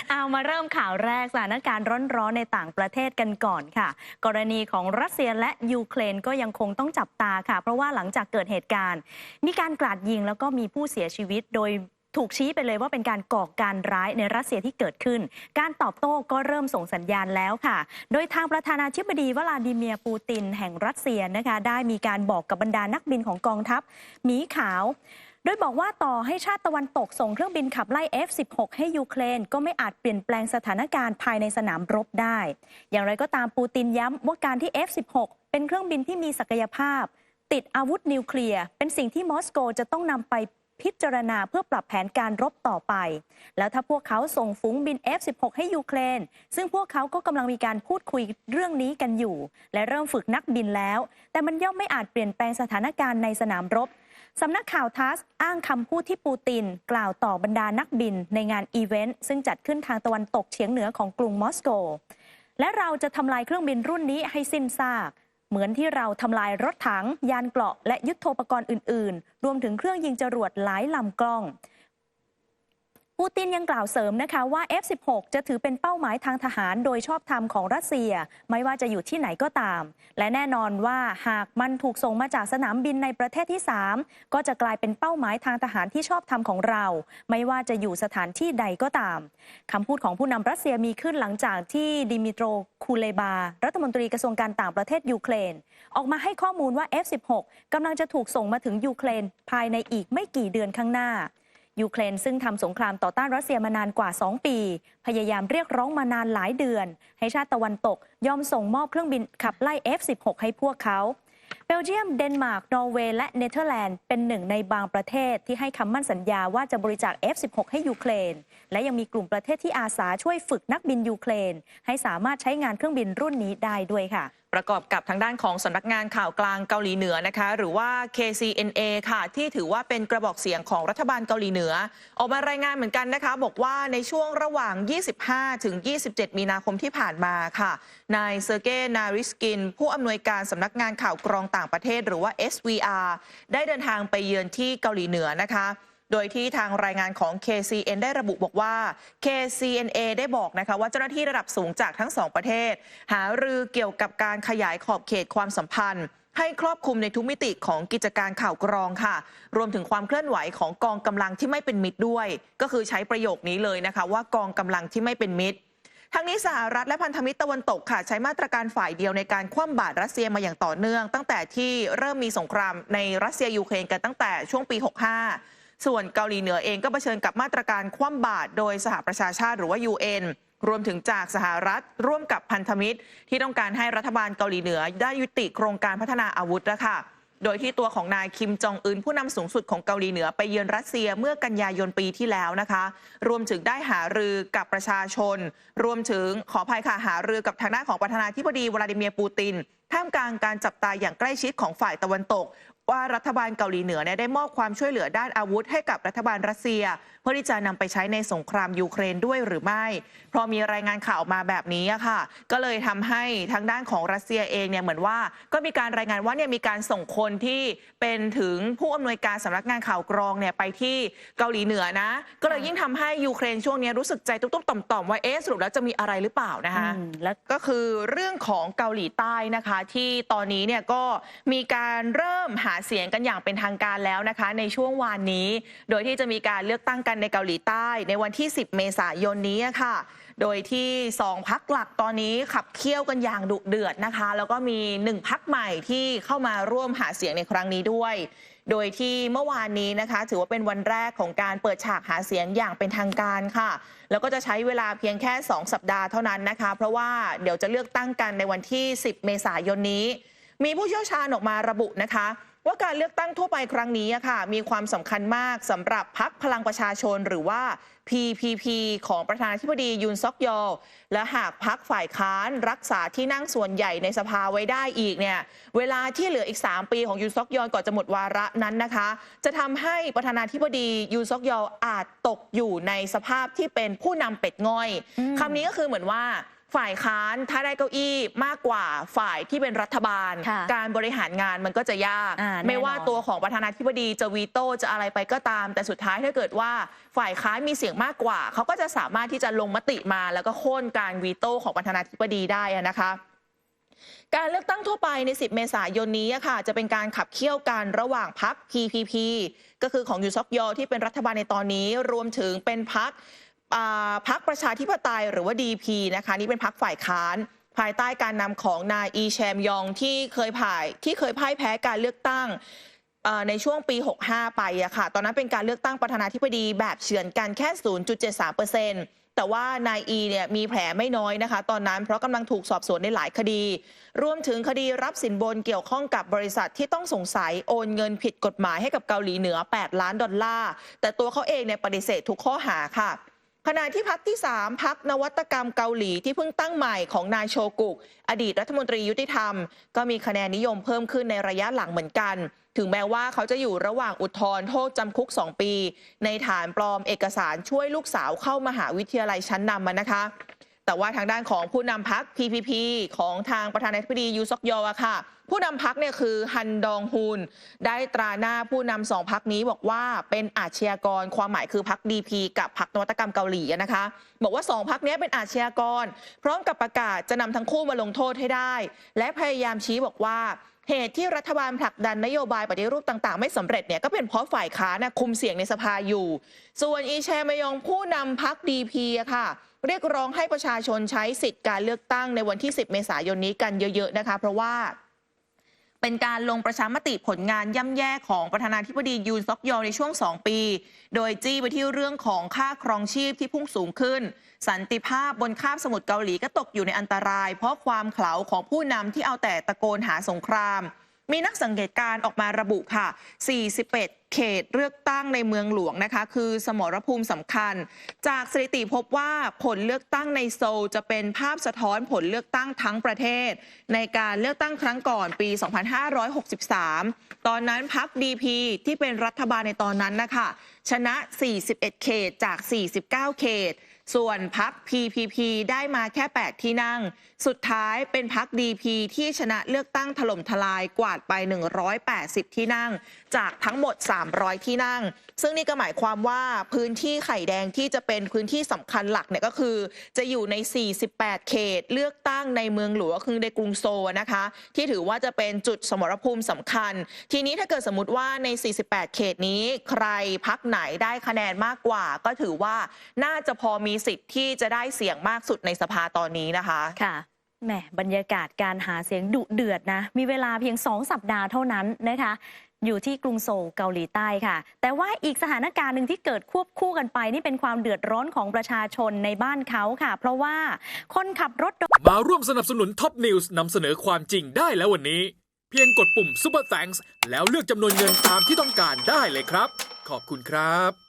เอามาเริ่มข่าวแรกสถานการณ์ร้อนๆในต่างประเทศกันก่อนค่ะกรณีของรัสเซียและยูเครนก็ยังคงต้องจับตาค่ะเพราะว่าหลังจากเกิดเหตุการณ์มีการกราดยิงแล้วก็มีผู้เสียชีวิตโดยถูกชี้ไปเลยว่าเป็นการก่อการร้ายในรัสเซียที่เกิดขึ้นการตอบโต้ก็เริ่มส่งสัญญาณแล้วค่ะโดยทางประธานาธิบดีวลาดิเมียร์ปูตินแห่งรัสเซียนะคะได้มีการบอกกับบรรดานักบินของกองทัพหมีขาวโดยบอกว่าต่อให้ชาติตะวันตกส่งเครื่องบินขับไล่ F-16 ให้ยูเครนก็ไม่อาจเปลี่ยนแปลงสถานการณ์ภายในสนามรบได้อย่างไรก็ตามปูตินย้ำว่าการที่ F-16 เป็นเครื่องบินที่มีศักยภาพติดอาวุธนิวเคลียร์เป็นสิ่งที่มอสโกจะต้องนำไปพิจารณาเพื่อปรับแผนการรบต่อไปแล้วถ้าพวกเขาส่งฝูงบิน F-16 ให้ยูเครนซึ่งพวกเขาก็กำลังมีการพูดคุยเรื่องนี้กันอยู่และเริ่มฝึกนักบินแล้วแต่มันย่อมไม่อาจเปลี่ยนแปลงสถานการณ์ในสนามรบสำนักข่าวทัสอ้างคำพูดที่ปูตินกล่าวต่อบรรดานักบินในงานอีเวนต์ซึ่งจัดขึ้นทางตะวันตกเฉียงเหนือของกรุงมอสโกและเราจะทำลายเครื่องบินรุ่นนี้ให้สิ้นซากเหมือนที่เราทำลายรถถังยานเกราะและยุทโธปกรณ์อื่นๆรวมถึงเครื่องยิงจรวดหลายลำกล้องปูตินยังกล่าวเสริมนะคะว่า F-16 จะถือเป็นเป้าหมายทางทหารโดยชอบธรรมของรัสเซียไม่ว่าจะอยู่ที่ไหนก็ตามและแน่นอนว่าหากมันถูกส่งมาจากสนามบินในประเทศที่3ก็จะกลายเป็นเป้าหมายทางทหารที่ชอบธรรมของเราไม่ว่าจะอยู่สถานที่ใดก็ตามคำพูดของผู้นำรัสเซียมีขึ้นหลังจากที่ดิมิโตร คูเลบารัฐมนตรีกระทรวงการต่างประเทศยูเครนออกมาให้ข้อมูลว่า F-16 กำลังจะถูกส่งมาถึงยูเครนภายในอีกไม่กี่เดือนข้างหน้ายูเครนซึ่งทำสงครามต่อต้านรัสเซียมานานกว่า2 ปีพยายามเรียกร้องมานานหลายเดือนให้ชาติตะวันตกยอมส่งมอบเครื่องบินขับไล่ F-16 ให้พวกเขาเบลเยียมเดนมาร์กนอร์เวย์และเนเธอร์แลนด์เป็นหนึ่งในบางประเทศที่ให้คำมั่นสัญญาว่าจะบริจาค F-16 ให้ยูเครนและยังมีกลุ่มประเทศที่อาสาช่วยฝึกนักบินยูเครนให้สามารถใช้งานเครื่องบินรุ่นนี้ได้ด้วยค่ะประกอบกับทางด้านของสำนักงานข่าวกลางเกาหลีเหนือนะคะหรือว่า KCNA ค่ะที่ถือว่าเป็นกระบอกเสียงของรัฐบาลเกาหลีเหนือออกมารายงานเหมือนกันนะคะบอกว่าในช่วงระหว่าง 25 ถึง 27 มีนาคมที่ผ่านมาค่ะนายเซอร์เกย์ นาริสกินผู้อำนวยการสำนักงานข่าวกรองต่างประเทศหรือว่า SVR ได้เดินทางไปเยือนที่เกาหลีเหนือนะคะโดยที่ทางรายงานของ KCN ได้ระบุบอกว่า KCNA ได้บอกนะคะว่าเจ้าหน้าที่ระดับสูงจากทั้ง2ประเทศหารือเกี่ยวกับการขยายขอบเขตความสัมพันธ์ให้ครอบคลุมในทุกมิติของกิจการข่าวกรองค่ะรวมถึงความเคลื่อนไหวของกองกำลังที่ไม่เป็นมิตรด้วยก็คือใช้ประโยคนี้เลยนะคะว่ากองกำลังที่ไม่เป็นมิตรทั้งนี้สหรัฐและพันธมิตรตะวันตกค่ะใช้มาตรการฝ่ายเดียวในการคว่ำบาตรรัสเซียมาอย่างต่อเนื่องตั้งแต่ที่เริ่มมีสงครามในรัสเซียยูเครนกันตั้งแต่ช่วงปี 65ส่วนเกาหลีเหนือเองก็เผชิญกับมาตรการคว่ำบาตรโดยสหประชาชาติหรือว่า UN รวมถึงจากสหรัฐร่วมกับพันธมิตรที่ต้องการให้รัฐบาลเกาหลีเหนือได้ยุติโครงการพัฒนาอาวุธแล้วค่ะโดยที่ตัวของนายคิมจองอึนผู้นำสูงสุดของเกาหลีเหนือไปเยือนรัสเซียเมื่อกันยายนปีที่แล้วนะคะรวมถึงได้หารือกับประชาชนรวมถึงขออภัยค่ะหารือกับทางด้านของประธานาธิบดีวลาดิเมียร์ปูตินท่ามกลางการจับตาอย่างใกล้ชิดของฝ่ายตะวันตกว่ารัฐบาลเกาหลีเหนือได้มอบความช่วยเหลือด้านอาวุธให้กับรัฐบาลรัสเซียเพื่อที่จะนำไปใช้ในสงครามยูเครนด้วยหรือไม่เพราะมีรายงานข่าวออกมาแบบนี้ค่ะก็เลยทำให้ทางด้านของรัสเซียเองเนี่ยเหมือนว่าก็มีการรายงานว่าเนี่ยมีการส่งคนที่เป็นถึงผู้อำนวยการสำนักงานข่าวกรองเนี่ยไปที่เกาหลีเหนือนะก็เลยยิ่งทำให้ยูเครนช่วงนี้รู้สึกใจตุ๊บๆต่อมๆว่าสรุปแล้วจะมีอะไรหรือเปล่านะคะและก็คือเรื่องของเกาหลีใต้นะคะที่ตอนนี้เนี่ยก็มีการเริ่มหาเสียงกันอย่างเป็นทางการแล้วนะคะในช่วงวานนี้โดยที่จะมีการเลือกตั้งกันในเกาหลีใต้ในวันที่10 เมษายนนี้ค่ะโดยที่2 พรรคหลักตอนนี้ขับเคี่ยวกันอย่างดุเดือดนะคะแล้วก็มี1 พรรคใหม่ที่เข้ามาร่วมหาเสียงในครั้งนี้ด้วยโดยที่เมื่อวานนี้นะคะถือว่าเป็นวันแรกของการเปิดฉากหาเสียงอย่างเป็นทางการค่ะแล้วก็จะใช้เวลาเพียงแค่2 สัปดาห์เท่านั้นนะคะเพราะว่าเดี๋ยวจะเลือกตั้งกันในวันที่10 เมษายนนี้มีผู้เชี่ยวชาญออกมาระบุนะคะว่าการเลือกตั้งทั่วไปครั้งนี้ค่ะมีความสำคัญมากสำหรับพรรคพลังประชาชนหรือว่า PPP ของประธานาธิบดียุนซอกยอลและหากพรรคฝ่ายค้านรักษาที่นั่งส่วนใหญ่ในสภาไว้ได้อีกเนี่ยเวลาที่เหลืออีก3 ปีของยุนซอกยอลก่อนจะหมดวาระนั้นนะคะจะทำให้ประธานาธิบดียุนซอกยอลอาจตกอยู่ในสภาพที่เป็นผู้นำเป็ดง่อยคำนี้ก็คือเหมือนว่า ฝ่ายค้านถ้าได้เก้าอี้มากกว่าฝ่ายที่เป็นรัฐบาล ค่ะ การบริหารงานมันก็จะยาก แน่นอน ไม่ว่าตัวของประธานาธิบดีจะวีโต้จะอะไรไปก็ตาม แต่สุดท้ายถ้าเกิดว่าฝ่ายค้านมีเสียงมากกว่าเขาก็จะสามารถที่จะลงมติมาแล้วก็โค่นการวีโต้ของประธานาธิบดีได้นะคะ การเลือกตั้งทั่วไปใน 10 เมษายนนี้ค่ะจะเป็นการขับเคี่ยวกันระหว่างพรรค PPP ก็คือของยูซอกยอที่เป็นรัฐบาลในตอนนี้รวมถึงเป็นพรรคประชาธิปไตยหรือว่า DP นะคะนี่เป็นพรรคฝ่ายค้านภายใต้การนำของนายอีแชมยองที่เคยพ่ายแพ้การเลือกตั้งในช่วงปี 65 ไปค่ะตอนนั้นเป็นการเลือกตั้งประธานาธิบดีแบบเฉือนกันแค่ 0.73%แต่ว่านายอีเนี่ยมีแผลไม่น้อยนะคะตอนนั้นเพราะกำลังถูกสอบสวนในหลายคดีรวมถึงคดีรับสินบนเกี่ยวข้องกับบริษัทที่ต้องสงสัยโอนเงินผิดกฎหมายให้กับเกาหลีเหนือ$8 ล้านแต่ตัวเขาเองเนี่ยปฏิเสธทุกข้อหาค่ะขณะที่พรรคที่ 3พรรคนวัตกรรมเกาหลีที่เพิ่งตั้งใหม่ของนายโชกุกอดีตรัฐมนตรียุติธรรมก็มีคะแนนนิยมเพิ่มขึ้นในระยะหลังเหมือนกันถึงแม้ว่าเขาจะอยู่ระหว่างอุทธรณ์โทษจำคุก2 ปีในฐานปลอมเอกสารช่วยลูกสาวเข้ามหาวิทยาลัยชั้นนำนะคะแต่ว่าทางด้านของผู้นำพรรค PPP ของทางประธานาธิบดียูซอกยอค่ะผู้นำพรรคเนี่ยคือฮันดองฮุนได้ตราหน้าผู้นำ2 พรรคนี้บอกว่าเป็นอาชญากรความหมายคือพรรค DP กับพรรคนวัตกรรมเกาหลีนะคะบอกว่า2 พรรคนี้เป็นอาชญากรพร้อมกับประกาศจะนำทั้งคู่มาลงโทษให้ได้และพยายามชี้บอกว่าเหตุที่รัฐบาลผลักดันนโยบายปฏิรูปต่างๆไม่สำเร็จเนี่ยก็เป็นเพราะฝ่ายค้านคุมเสียงในสภาอยู่ส่วนอีแชมยองผู้นำพรรค DP ค่ะเรียกร้องให้ประชาชนใช้สิทธิ์การเลือกตั้งในวันที่ 10 เมษายนนี้กันเยอะๆนะคะเพราะว่าเป็นการลงประชามติผลงานย่ำแย่ของประธานาธิบดียูนซอกยอในช่วง2 ปีโดยจี้ไปที่เรื่องของค่าครองชีพที่พุ่งสูงขึ้นสันติภาพบนคาบสมุทรเกาหลีก็ตกอยู่ในอันตรายเพราะความเขลาของผู้นำที่เอาแต่ตะโกนหาสงครามมีนักสังเกตการณ์ออกมาระบุค่ะ41เขตเลือกตั้งในเมืองหลวงนะคะคือสมรภูมิสำคัญจากสถิติพบว่าผลเลือกตั้งในโซลจะเป็นภาพสะท้อนผลเลือกตั้งทั้งประเทศในการเลือกตั้งครั้งก่อนปี 2563 ตอนนั้นพรรค DP ที่เป็นรัฐบาลในตอนนั้นนะคะชนะ 41 เขตจาก 49 เขตส่วนพรรค PPP ได้มาแค่ 8 ที่นั่งสุดท้ายเป็นพรรค DP ที่ชนะเลือกตั้งถล่มทลายกวาดไป180 ที่นั่งจากทั้งหมด300 ที่นั่งซึ่งนี่ก็หมายความว่าพื้นที่ไข่แดงที่จะเป็นพื้นที่สำคัญหลักเนี่ยก็คือจะอยู่ใน48 เขตเลือกตั้งในเมืองหลวงคือในกรุงโซลนะคะที่ถือว่าจะเป็นจุดสมรภูมิสำคัญทีนี้ถ้าเกิดสมมติว่าใน48 เขตนี้ใครพรรคไหนได้คะแนนมากกว่าก็ถือว่าน่าจะพอมีสิทธิ์ที่จะได้เสียงมากสุดในสภาตอนนี้นะคะค่ะแหมบรรยากาศการหาเสียงดุเดือดนะมีเวลาเพียง2 สัปดาห์เท่านั้นนะคะอยู่ที่กรุงโซลเกาหลีใต้ค่ะแต่ว่าอีกสถานการณ์หนึ่งที่เกิดควบคู่กันไปนี่เป็นความเดือดร้อนของประชาชนในบ้านเขาค่ะเพราะว่าคนขับรถมาร่วมสนับสนุนท็อปนิวส์นำเสนอความจริงได้แล้ววันนี้เพียงกดปุ่ม Super Thanks แล้วเลือกจำนวนเงินตามที่ต้องการได้เลยครับขอบคุณครับ